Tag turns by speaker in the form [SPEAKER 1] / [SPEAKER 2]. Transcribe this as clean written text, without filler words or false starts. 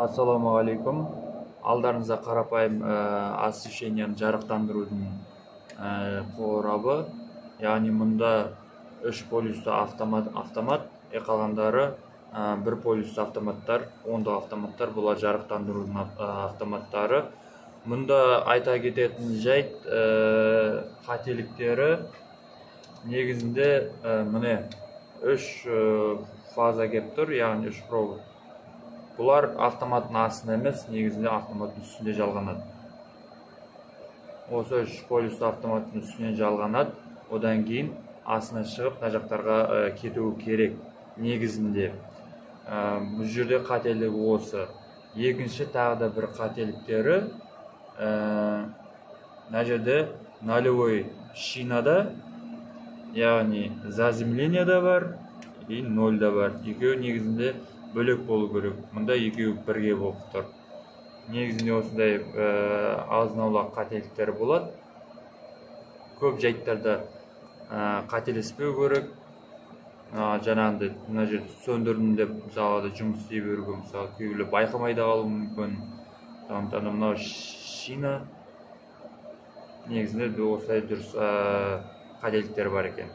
[SPEAKER 1] Ассалаумағалейкум. Алдарыңызда қарапайым освещениені жарықтандырудың қорабы. Яғни мұнда 3 полюсты автомат, қалғандары 1 полюсты автоматтар, ондық автоматтар, бұлар жарықтандырудың автоматтары. Мұнда айта кететін жайт қателіктері негізінде міне 3 фаза кеп тұр, яғни 3 провод. Бұлар автоматтың астында емес, негізінде автоматтың үстінде жалғанады. Осы 3 полюсты автоматтың үстінен жалғанады. Одан кейін астына шығып, мына жақтарға кетуі керек. Негізінде бұл жерде қателігі осы. Екінші тағы да бір қателіктері мына жерде нулевой шинада, яғни заземление да бар и 0 да бар. Екеуі негізінде бөлек болу керек. Мұнда екеуі бірге болып тұр. Негізінде осындай азын-аулақ қателіктер болады. Көп жайттарда қателеспеу керек. Жаңағындай мына жерде сөндірдім деп мысалы жұмыс істей беруге мысалы кейбіреулер байқамай да қалуы мүмкін. Сондықтан мынау шина негізінде осылай дұрыс қателіктер бар екен.